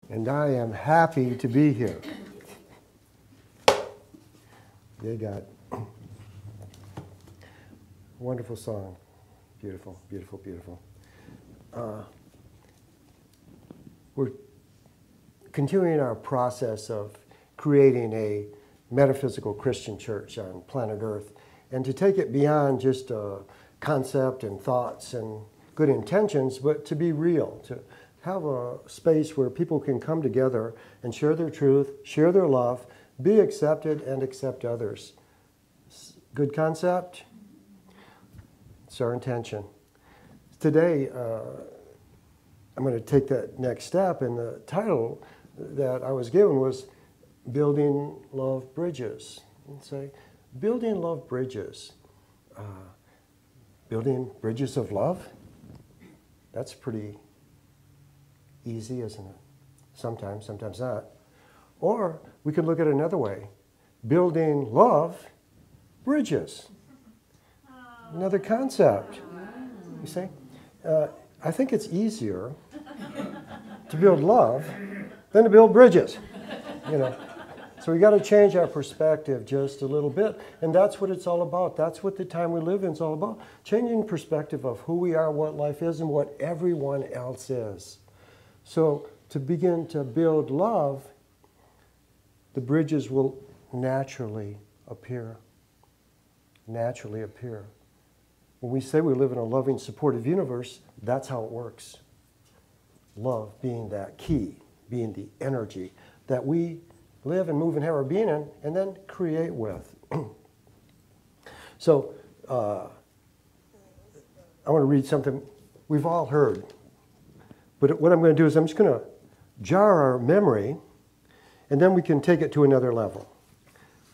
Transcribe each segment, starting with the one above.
And I am happy to be here. They got wonderful song. Beautiful, beautiful, beautiful. We're continuing our process of creating a metaphysical Christian church on planet Earth, and to take it beyond just a concept and thoughts and good intentions, but to be real, to have a space where people can come together and share their truth, share their love, be accepted, and accept others. Good concept? It's our intention. Today, I'm going to take that next step, and the title that I was given was Building Love Bridges. And say, building love bridges. Building bridges of love? That's pretty easy, isn't it? Sometimes not. Or we could look at it another way. Building love bridges. Another concept. You see? I think it's easier to build love than to build bridges. You know. So we got to change our perspective just a little bit. And that's what it's all about. That's what the time we live in is all about. Changing perspective of who we are, what life is, and what everyone else is. So to begin to build love, the bridges will naturally appear. Naturally appear. When we say we live in a loving, supportive universe, that's how it works. Love being that key, being the energy that we live and move and have our being in, and then create with. So, I want to read something we've all heard. But what I'm going to do is I'm just going to jar our memory, and then we can take it to another level.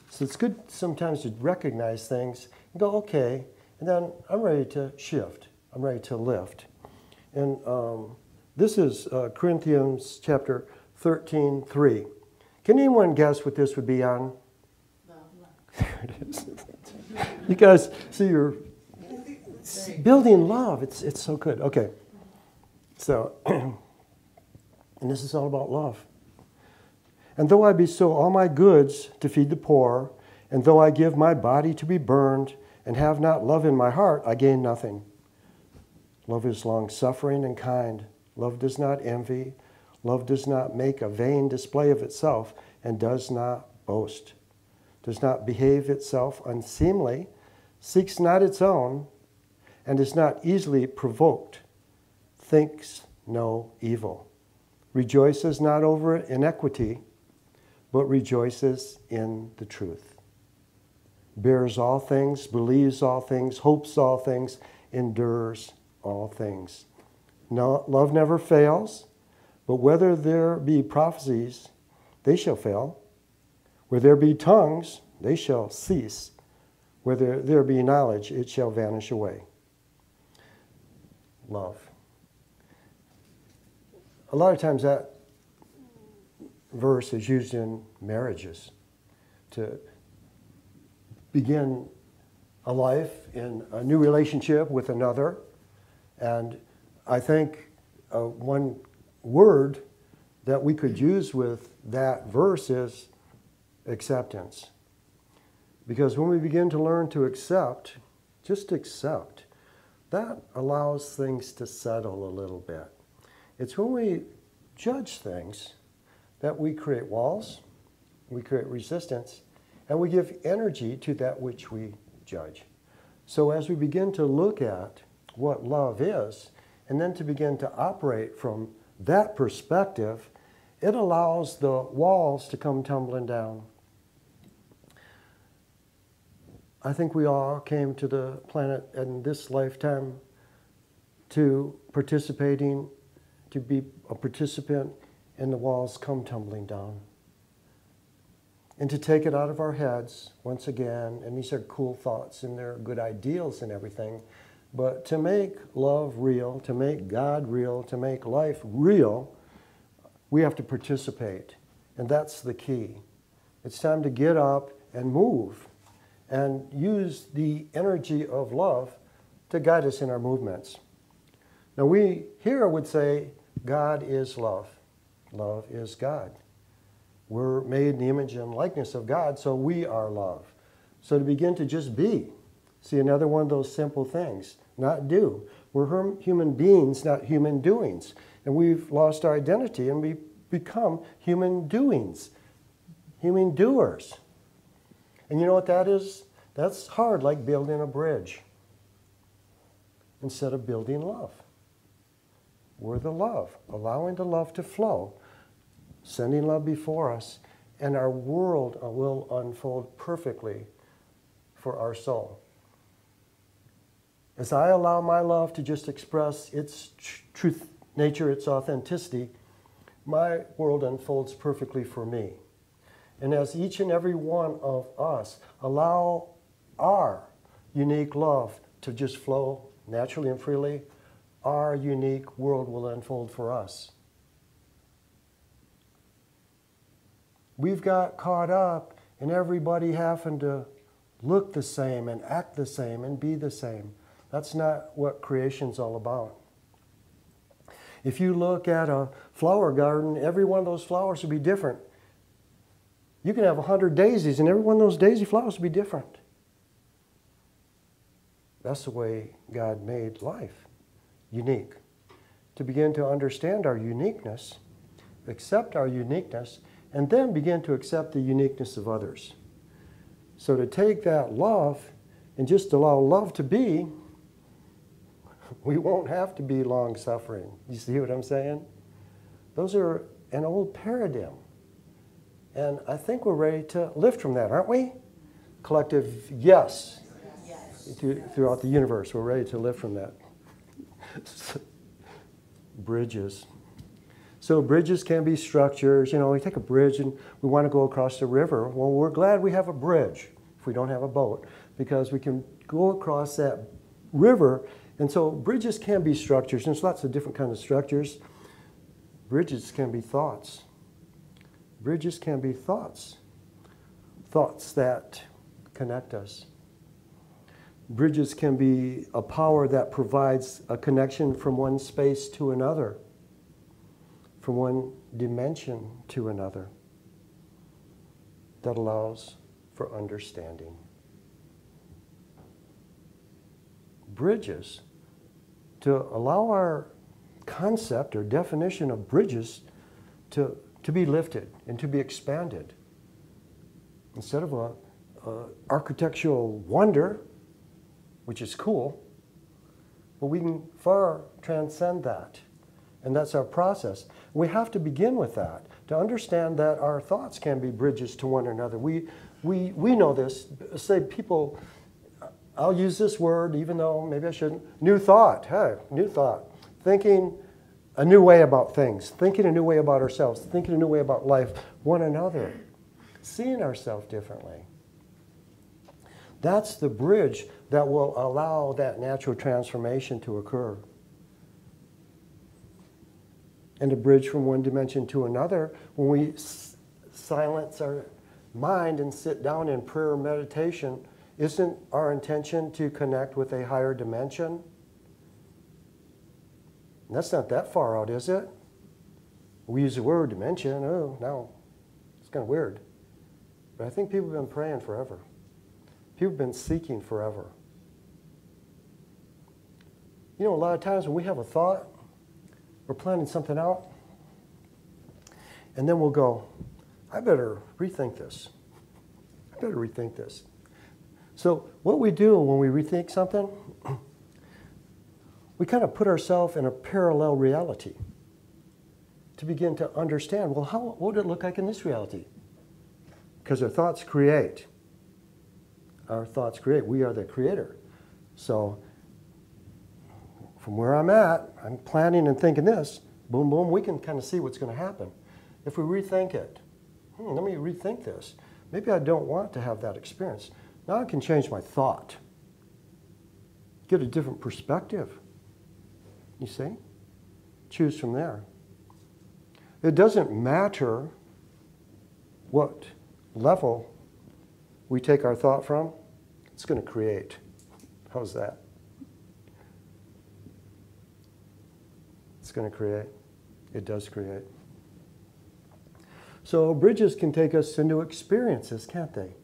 So it's good sometimes to recognize things and go, okay, and then I'm ready to shift. I'm ready to lift. And this is Corinthians chapter 13:3. Can anyone guess what this would be on? There it is. You guys see, you're building love. It's so good. Okay. So, and this is all about love. And though I bestow all my goods to feed the poor, and though I give my body to be burned, and have not love in my heart, I gain nothing. Love is long-suffering and kind. Love does not envy. Love does not make a vain display of itself, and does not boast, does not behave itself unseemly, seeks not its own, and is not easily provoked, thinks no evil, rejoices not over iniquity, but rejoices in the truth, bears all things, believes all things, hopes all things, endures all things. No, love never fails. But whether there be prophecies, they shall fail. Where there be tongues, they shall cease. Whether there be knowledge, it shall vanish away. Love. A lot of times that verse is used in marriages to begin a life in a new relationship with another. And I think one word that we could use with that verse is acceptance. Because when we begin to learn to accept, just accept, that allows things to settle a little bit. It's when we judge things that we create walls, we create resistance, and we give energy to that which we judge. So as we begin to look at what love is, and then to begin to operate from that perspective, it allows the walls to come tumbling down. I think we all came to the planet in this lifetime to participating, to be a participant in the walls come tumbling down. And to take it out of our heads once again, and these are cool thoughts and they're good ideals and everything, but to make love real, to make God real, to make life real, we have to participate. And that's the key. It's time to get up and move and use the energy of love to guide us in our movements. Now we here would say God is love. Love is God. We're made in the image and likeness of God, so we are love. So to begin to just be. See, another one of those simple things, not do. We're human beings, not human doings. And we've lost our identity and we become human doings, human doers. And you know what that is? That's hard, like building a bridge instead of building love. We're the love, allowing the love to flow, sending love before us, and our world will unfold perfectly for our soul. As I allow my love to just express its truth, nature, its authenticity, my world unfolds perfectly for me. And as each and every one of us allow our unique love to just flow naturally and freely, our unique world will unfold for us. We've got caught up in everybody having to look the same and act the same and be the same. That's not what creation's all about. If you look at a flower garden, every one of those flowers will be different. You can have 100 daisies, and every one of those daisy flowers will be different. That's the way God made life, unique. To begin to understand our uniqueness, accept our uniqueness, and then begin to accept the uniqueness of others. So to take that love and just allow love to be, we won't have to be long-suffering. You see what I'm saying? Those are an old paradigm. And I think we're ready to lift from that, aren't we? Collective yes. Yes. Throughout the universe, we're ready to lift from that. Bridges. So bridges can be structures. You know, we take a bridge and we want to go across the river. Well, we're glad we have a bridge if we don't have a boat, because we can go across that river. And so bridges can be structures. There's lots of different kinds of structures. Bridges can be thoughts. Bridges can be thoughts. Thoughts that connect us. Bridges can be a power that provides a connection from one space to another, from one dimension to another, that allows for understanding. Bridges, to allow our concept or definition of bridges to be lifted and to be expanded. Instead of a architectural wonder, which is cool, but we can far transcend that. And that's our process. We have to begin with that, to understand that our thoughts can be bridges to one another. We know this. Say people, I'll use this word even though maybe I shouldn't. New thought. Hey, new thought. Thinking a new way about things. Thinking a new way about ourselves. Thinking a new way about life, one another. Seeing ourselves differently. That's the bridge that will allow that natural transformation to occur. And a bridge from one dimension to another, when we silence our mind and sit down in prayer or meditation, isn't our intention to connect with a higher dimension? And that's not that far out, is it? We use the word dimension. Oh, no, it's kind of weird. But I think people have been praying forever. People have been seeking forever. You know, a lot of times when we have a thought, we're planning something out, and then we'll go, I better rethink this. I better rethink this. So what we do when we rethink something, we kind of put ourselves in a parallel reality to begin to understand, well, what would it look like in this reality? Because our thoughts create. Our thoughts create. We are the creator. So from where I'm at, I'm planning and thinking this, boom, boom, we can kind of see what's going to happen. If we rethink it, let me rethink this. Maybe I don't want to have that experience. Now I can change my thought. Get a different perspective. You see? Choose from there. It doesn't matter what level we take our thought from, it's going to create. How's that? It's going to create. It does create. So bridges can take us to new experiences, can't they?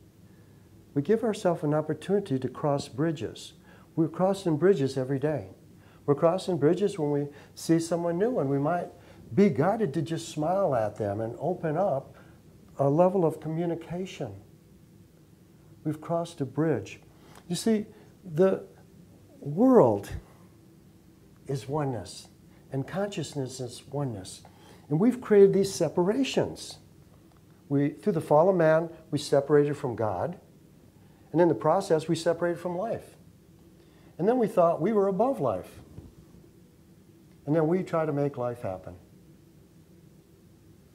We give ourselves an opportunity to cross bridges. We're crossing bridges every day. We're crossing bridges when we see someone new, and we might be guided to just smile at them and open up a level of communication. We've crossed a bridge. You see, the world is oneness, and consciousness is oneness. And we've created these separations. Through the fall of man, we separated from God, and in the process, we separated from life. And then we thought we were above life. And then we try to make life happen.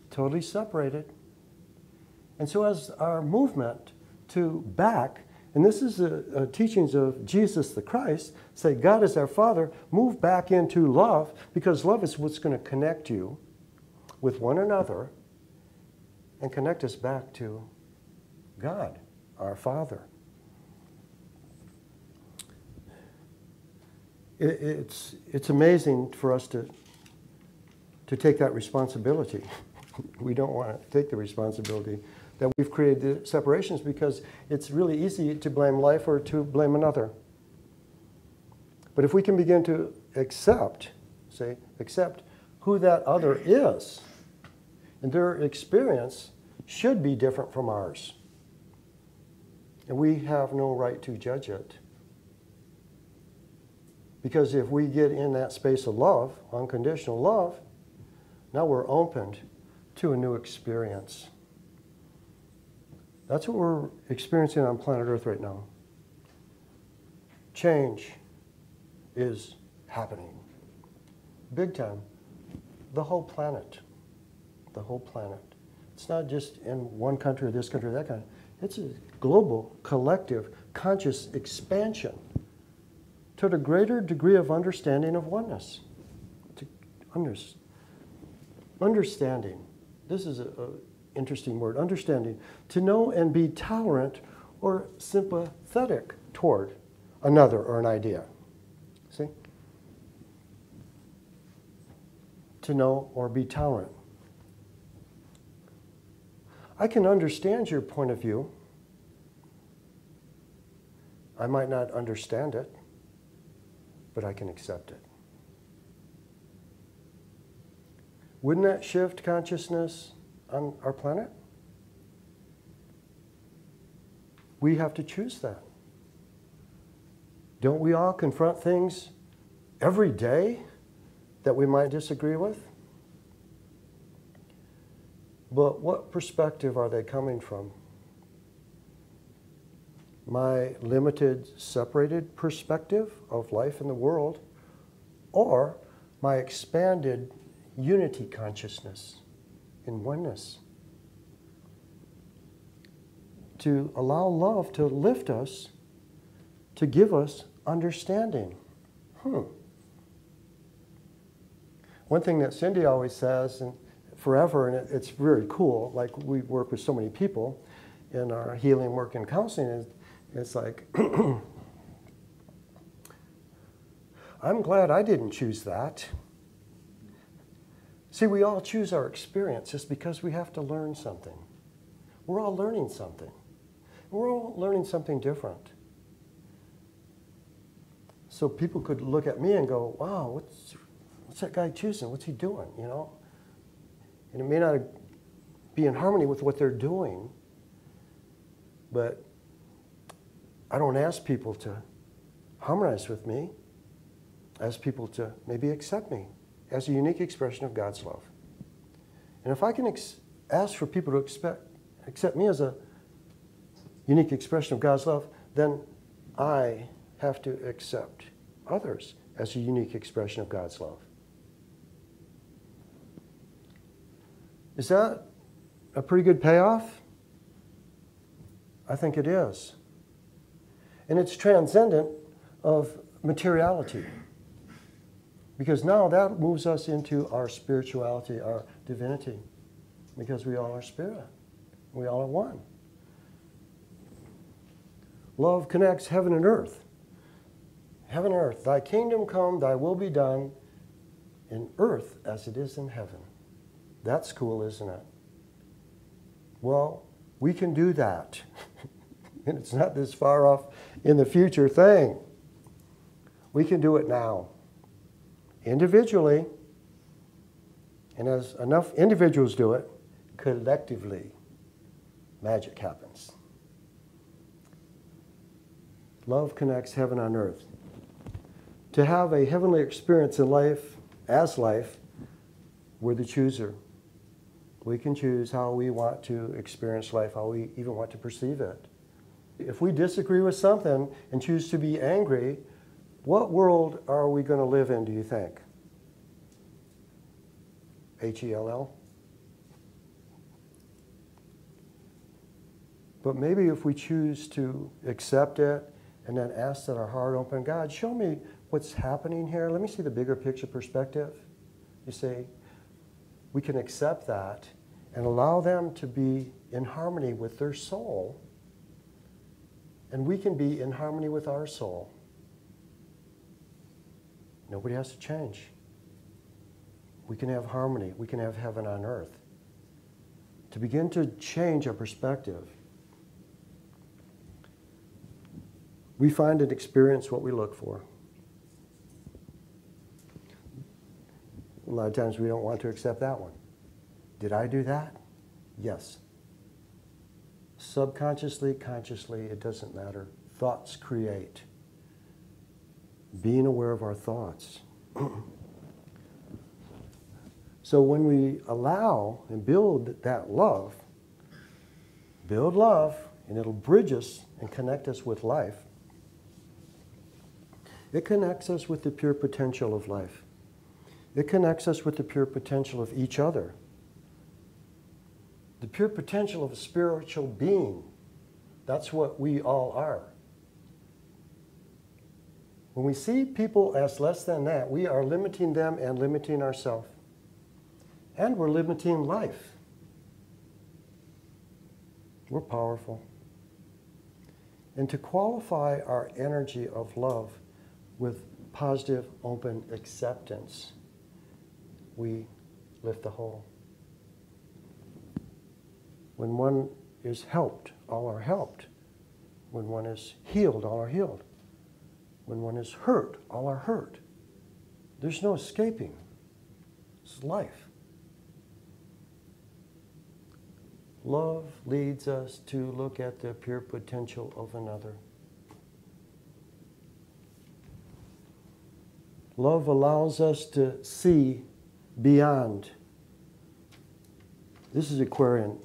Totally separated. And so as our movement to back, and this is the teachings of Jesus the Christ, say God is our Father, move back into love, because love is what's going to connect you with one another and connect us back to God, our Father. It's amazing for us to take that responsibility. We don't want to take the responsibility that we've created the separations, because it's really easy to blame life or to blame another. But if we can begin to accept who that other is, and their experience should be different from ours, and we have no right to judge it. Because if we get in that space of love, unconditional love, now we're opened to a new experience. That's what we're experiencing on planet Earth right now. Change is happening. Big time. The whole planet. The whole planet. It's not just in one country or this country or that country. It's a global, collective, conscious expansion toward a greater degree of understanding of oneness. Understanding. This is an interesting word, understanding. To know and be tolerant or sympathetic toward another or an idea. See? To know or be tolerant. I can understand your point of view. I might not understand it, but I can accept it. Wouldn't that shift consciousness on our planet? We have to choose that. Don't we all confront things every day that we might disagree with? But what perspective are they coming from? My limited, separated perspective of life in the world, or my expanded unity consciousness in oneness? To allow love to lift us, to give us understanding. One thing that Cindy always says, and forever, and it's very cool, like we work with so many people in our healing work and counseling, it's like, I'm glad I didn't choose that. See, we all choose our experience just because we have to learn something. We're all learning something. We're all learning something different. So people could look at me and go, wow, what's that guy choosing? What's he doing, you know? And it may not be in harmony with what they're doing, but I don't ask people to harmonize with me. I ask people to maybe accept me as a unique expression of God's love. And if I can ask for people to accept me as a unique expression of God's love, then I have to accept others as a unique expression of God's love. Is that a pretty good payoff? I think it is. And it's transcendent of materiality. Because now that moves us into our spirituality, our divinity. Because we all are spirit. We all are one. Love connects heaven and earth. Heaven and earth. Thy kingdom come, thy will be done in earth as it is in heaven. That's cool, isn't it? Well, we can do that. And it's not this far off in the future thing. We can do it now. Individually, and as enough individuals do it, collectively, magic happens. Love connects heaven on earth. To have a heavenly experience in life, as life, we're the chooser. We can choose how we want to experience life, how we even want to perceive it. If we disagree with something and choose to be angry, what world are we going to live in, do you think? H-E-L-L? But maybe if we choose to accept it and then ask that our heart open, God, show me what's happening here. Let me see the bigger picture perspective. You see, we can accept that and allow them to be in harmony with their soul, and we can be in harmony with our soul. Nobody has to change. We can have harmony. We can have heaven on earth. To begin to change our perspective, we find and experience what we look for. A lot of times we don't want to accept that one. Did I do that? Yes. Subconsciously, consciously, it doesn't matter. Thoughts create. Being aware of our thoughts. So when we allow and build that love, and it'll bridge us and connect us with life. It connects us with the pure potential of life. It connects us with the pure potential of each other. The pure potential of a spiritual being. That's what we all are. When we see people as less than that, we are limiting them and limiting ourselves. And we're limiting life. We're powerful. And to qualify our energy of love with positive, open acceptance, we lift the whole. When one is helped, all are helped. When one is healed, all are healed. When one is hurt, all are hurt. There's no escaping. It's life. Love leads us to look at the pure potential of another. Love allows us to see beyond. This is Aquarian.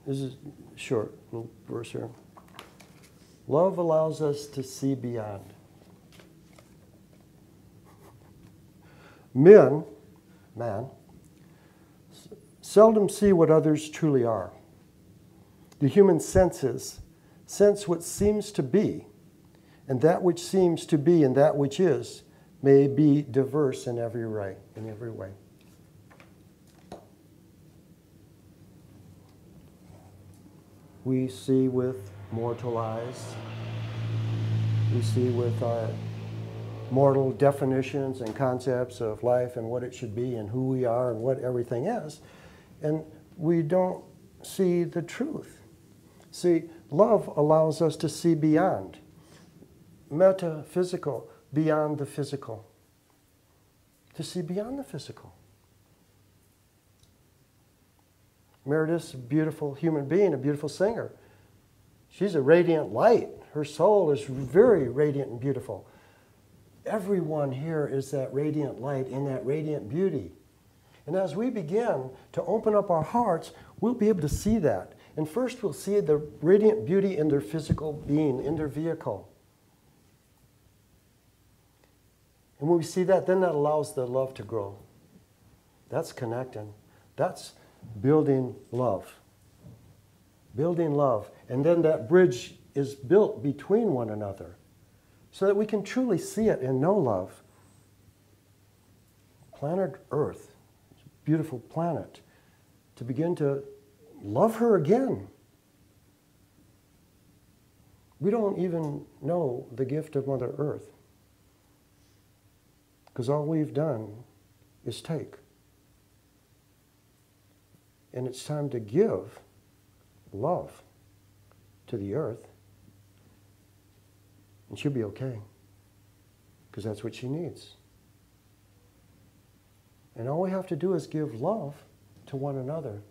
This is a short little verse here. Love allows us to see beyond. Man, seldom see what others truly are. The human senses sense what seems to be, and that which seems to be and that which is may be diverse in every way. We see with mortal eyes. We see with our mortal definitions and concepts of life and what it should be and who we are and what everything is. And we don't see the truth. See, love allows us to see beyond. Metaphysical, beyond the physical. To see beyond the physical. Meredith's a beautiful human being, a beautiful singer. She's a radiant light. Her soul is very radiant and beautiful. Everyone here is that radiant light and that radiant beauty. And as we begin to open up our hearts, we'll be able to see that. And first we'll see the radiant beauty in their physical being, in their vehicle. And when we see that, then that allows the love to grow. That's connecting. That's building love. Building love. And then that bridge is built between one another so that we can truly see it and know love. Planet Earth, beautiful planet, to begin to love her again. We don't even know the gift of Mother Earth because all we've done is take. And it's time to give love to the earth, and she'll be okay, because that's what she needs. And all we have to do is give love to one another,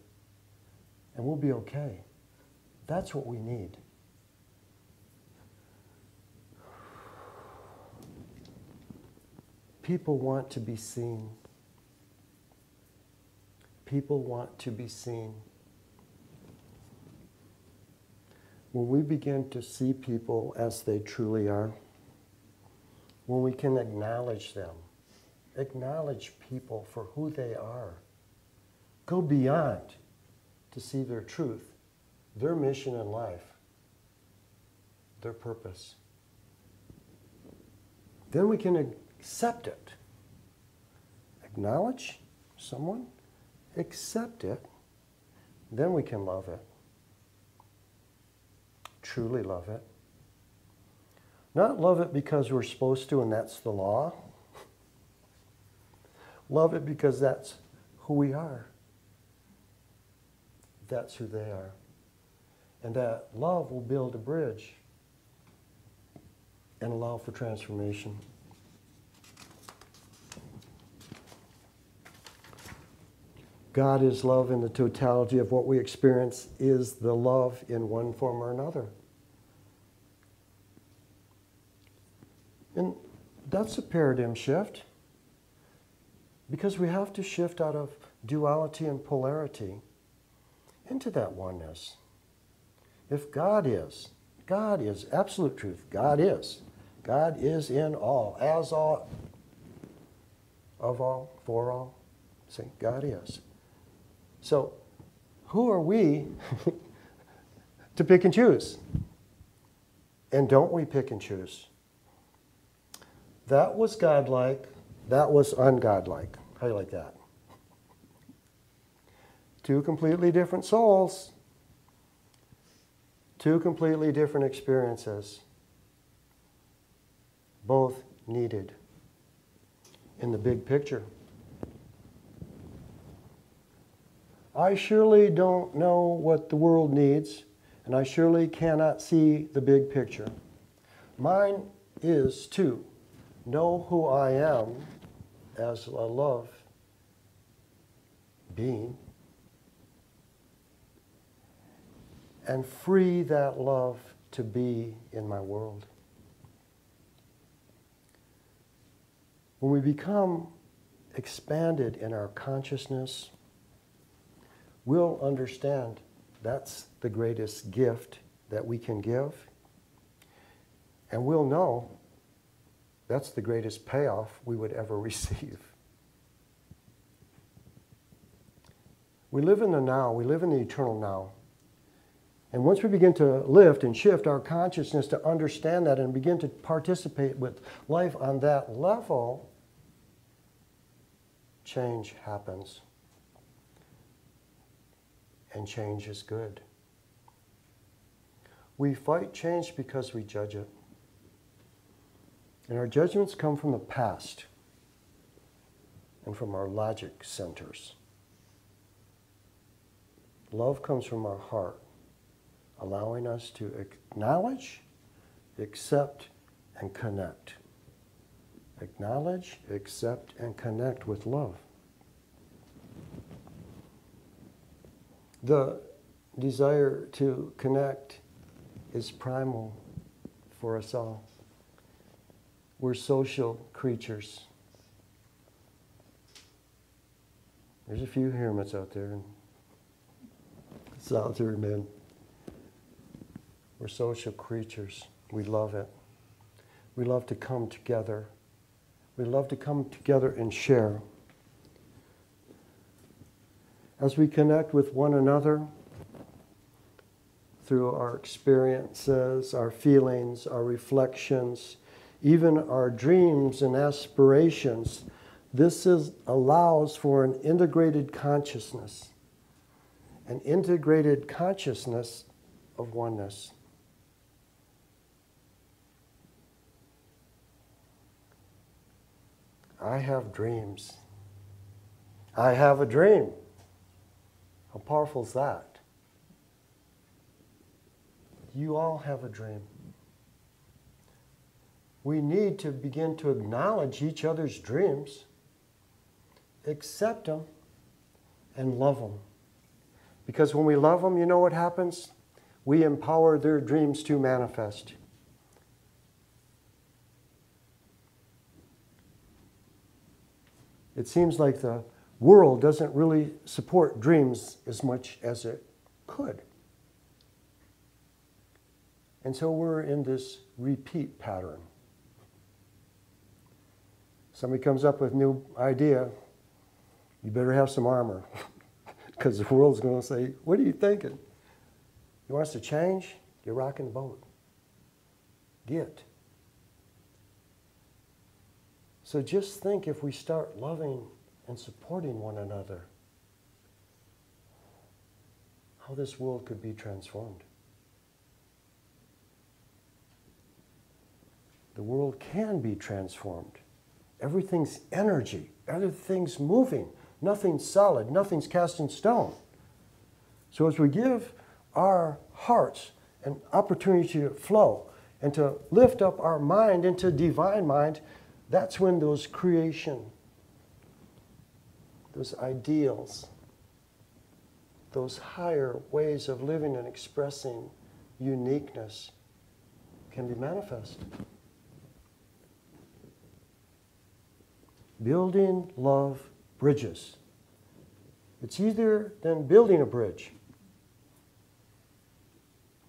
and we'll be okay. That's what we need. People want to be seen. People want to be seen. When we begin to see people as they truly are, when we can acknowledge them, acknowledge people for who they are, go beyond to see their truth, their mission in life, their purpose, then we can accept it. Acknowledge someone, accept it, then we can love it. Truly love it. Not love it because we're supposed to and that's the law. Love it because that's who we are. That's who they are. And that love will build a bridge and allow for transformation. God is love, and the totality of what we experience is the love in one form or another. And that's a paradigm shift, because we have to shift out of duality and polarity into that oneness. If God is absolute truth. God is in all, as all, of all, for all. See, God is. So, who are we to pick and choose? And don't we pick and choose? That was godlike, that was ungodlike. How do you like that? Two completely different souls. Two completely different experiences. Both needed in the big picture. I surely don't know what the world needs, and I surely cannot see the big picture. Mine is to know who I am as a love being and free that love to be in my world. When we become expanded in our consciousness, we'll understand that's the greatest gift that we can give. And we'll know that's the greatest payoff we would ever receive. We live in the now, we live in the eternal now. And once we begin to lift and shift our consciousness to understand that and begin to participate with life on that level, change happens. And change is good. We fight change because we judge it. And our judgments come from the past and from our logic centers. Love comes from our heart, allowing us to acknowledge, accept, and connect. Acknowledge, accept, and connect with love. The desire to connect is primal for us all. We're social creatures. There's a few hermits out there, and solitary men. We're social creatures. We love it. We love to come together. We love to come together and share. As we connect with one another through our experiences, our feelings, our reflections, even our dreams and aspirations, this allows for an integrated consciousness of oneness. I have dreams. I have a dream. How powerful is that? you all have a dream. We need to begin to acknowledge each other's dreams, accept them, and love them. Because when we love them, you know what happens? We empower their dreams to manifest. It seems like the world doesn't really support dreams as much as it could. And so we're in this repeat pattern. Somebody comes up with a new idea, you better have some armor. Because the world's going to say, what are you thinking? You want us to change? You're rocking the boat. Get. So just think if we start loving and supporting one another, how this world could be transformed. The world can be transformed. Everything's energy. Everything's moving. Nothing's solid. Nothing's cast in stone. So as we give our hearts an opportunity to flow and to lift up our mind into divine mind, that's when those creation, those ideals, those higher ways of living and expressing uniqueness can be manifest. Building love bridges. It's easier than building a bridge.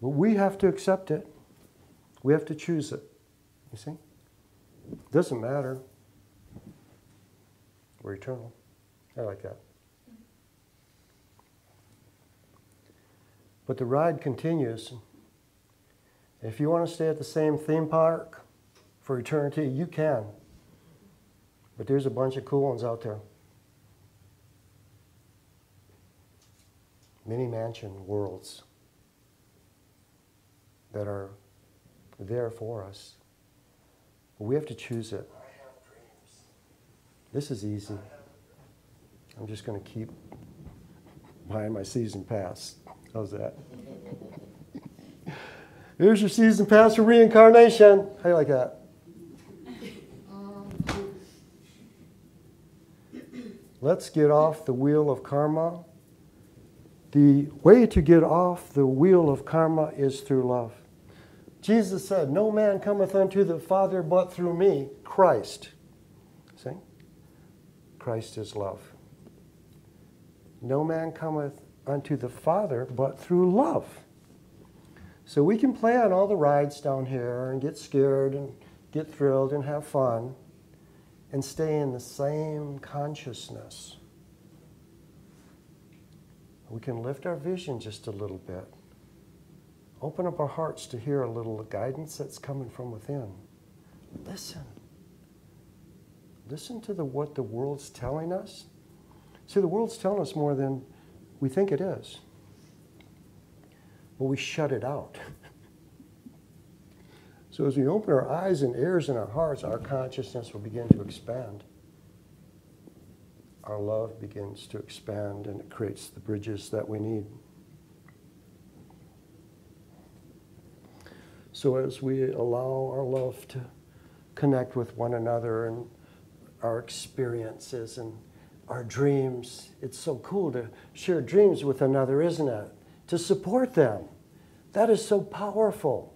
But we have to accept it. We have to choose it. You see? It doesn't matter. We're eternal. I like that. But the ride continues. If you want to stay at the same theme park for eternity, you can. But there's a bunch of cool ones out there. Mini mansion worlds that are there for us. We have to choose it. This is easy. I'm just going to keep buying my season pass. How's that? Here's your season pass for reincarnation. How do you like that? Let's get off the wheel of karma. The way to get off the wheel of karma is through love. Jesus said, no man cometh unto the Father but through me, Christ. See? Christ is love. No man cometh unto the Father but through love. So we can play on all the rides down here and get scared and get thrilled and have fun and stay in the same consciousness. We can lift our vision just a little bit. Open up our hearts to hear a little guidance that's coming from within. Listen. Listen to what the world's telling us. See, the world's telling us more than we think it is. But we shut it out. So as we open our eyes and ears and our hearts, our consciousness will begin to expand. Our love begins to expand, and it creates the bridges that we need. So as we allow our love to connect with one another and our experiences and our dreams, it's so cool to share dreams with another, isn't it? To support them. That is so powerful.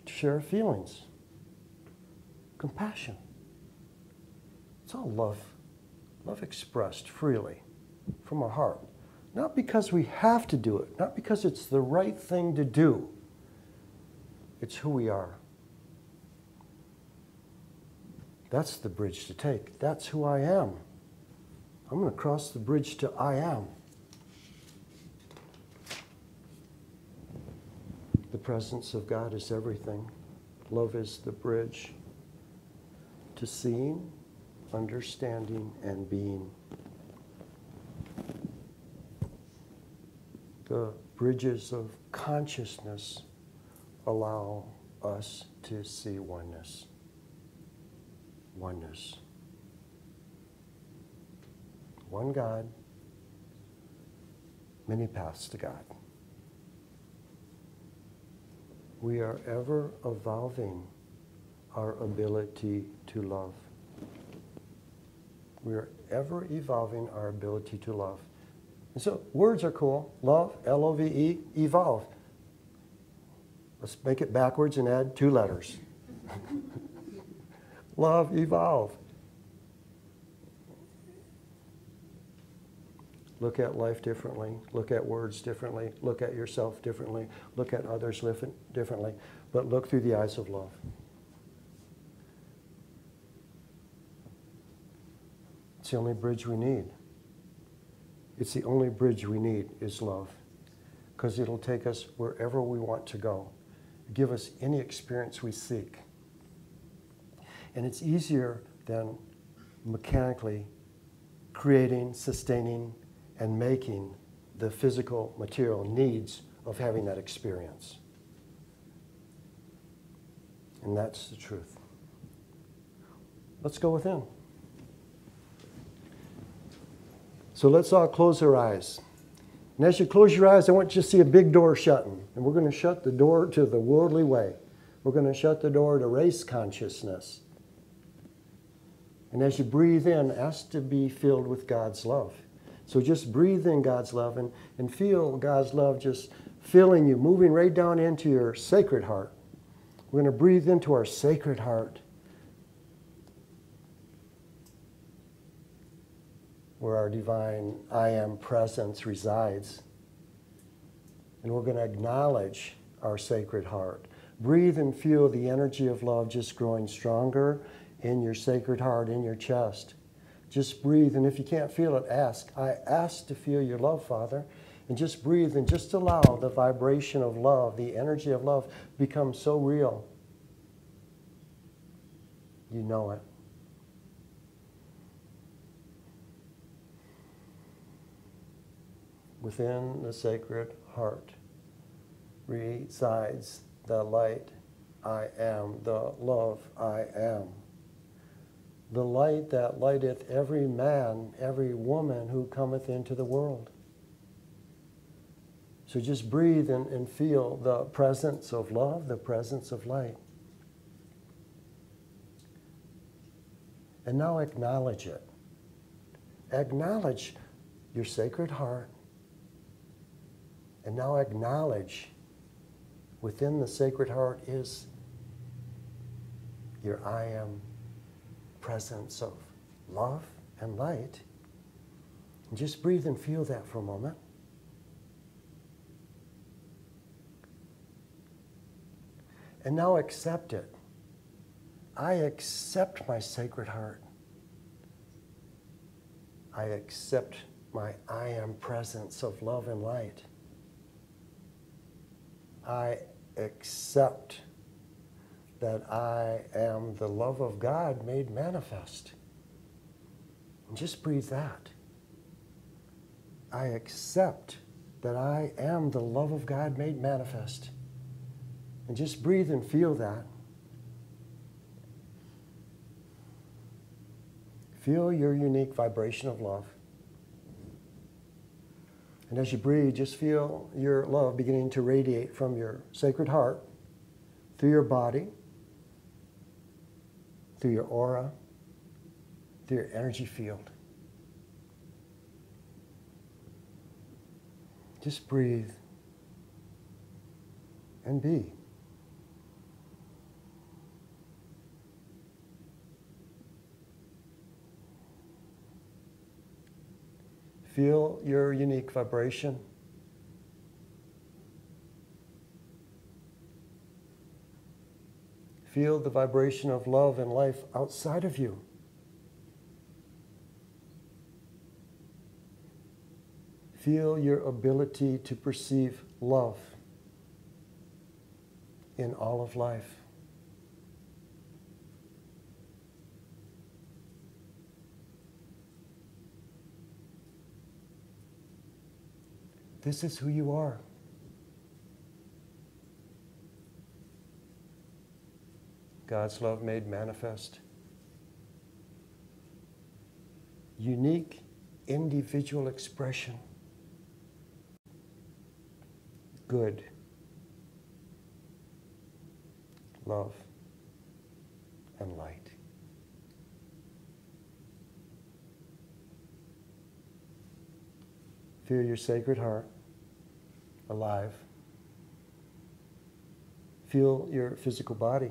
To share feelings, compassion. It's all love. Love expressed freely from our heart. Not because we have to do it, not because it's the right thing to do. It's who we are. That's the bridge to take. That's who I am. I'm going to cross the bridge to I am. The presence of God is everything. Love is the bridge to seeing, understanding, and being. The bridges of consciousness allow us to see oneness. Oneness. One God, many paths to God. We are ever evolving our ability to love. We are ever evolving our ability to love. And so words are cool. Love, L-O-V-E, evolve. Let's make it backwards and add 2 letters. Love, evolve. Look at life differently. Look at words differently. Look at yourself differently. Look at others differently. But look through the eyes of love. It's the only bridge we need. It's the only bridge we need is love. Because it'll take us wherever we want to go. Give us any experience we seek. And it's easier than mechanically creating, sustaining, and making the physical material needs of having that experience. And that's the truth. Let's go within. So let's all close our eyes. And as you close your eyes, I want you to see a big door shutting. And we're going to shut the door to the worldly way. We're going to shut the door to race consciousness. And as you breathe in, ask to be filled with God's love. So just breathe in God's love and feel God's love just filling you, moving right down into your sacred heart. We're going to breathe into our sacred heart, where our divine I Am presence resides. And we're going to acknowledge our sacred heart. Breathe and feel the energy of love just growing stronger in your sacred heart, in your chest. Just breathe, and if you can't feel it, ask. I ask to feel your love, Father. And just breathe and just allow the vibration of love, the energy of love, become so real. You know it. Within the sacred heart resides the light I am, the love I am. The light that lighteth every man, every woman who cometh into the world. So just breathe and feel the presence of love, the presence of light. And now acknowledge it. Acknowledge your sacred heart. And now acknowledge within the sacred heart is your I am presence of love and light. And just breathe and feel that for a moment. And now accept it. I accept my sacred heart. I accept my I am presence of love and light. I accept that I am the love of God made manifest. And just breathe that. I accept that I am the love of God made manifest. And just breathe and feel that. Feel your unique vibration of love. And as you breathe, just feel your love beginning to radiate from your sacred heart through your body, through your aura, through your energy field. Just breathe and be. Feel your unique vibration. Feel the vibration of love and life outside of you. Feel your ability to perceive love in all of life. This is who you are. God's love made manifest. Unique individual expression. Good. love, and light. Feel your Sacred Heart alive. Feel your physical body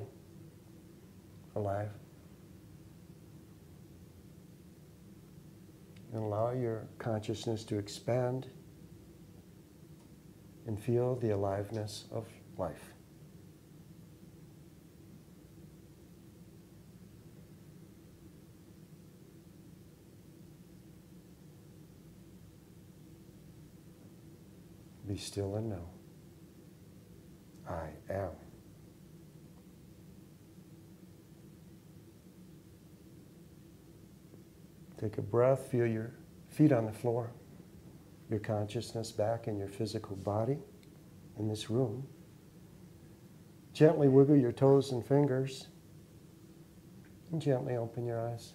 alive. And allow your consciousness to expand and feel the aliveness of life. Be still and know, I am. Take a breath, feel your feet on the floor, your consciousness back in your physical body in this room. Gently wiggle your toes and fingers, and gently open your eyes.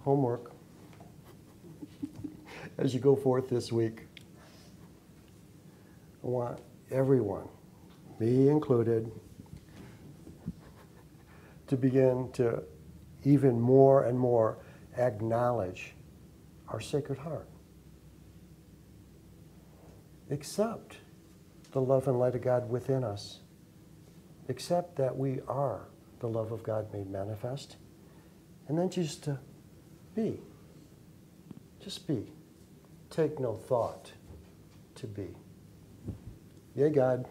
Homework as you go forth this week. I want everyone, me included, to begin to even more and more acknowledge our Sacred Heart. Accept the love and light of God within us. Accept that we are the love of God made manifest. And then just to be. Just be. Take no thought to be. Yea, God.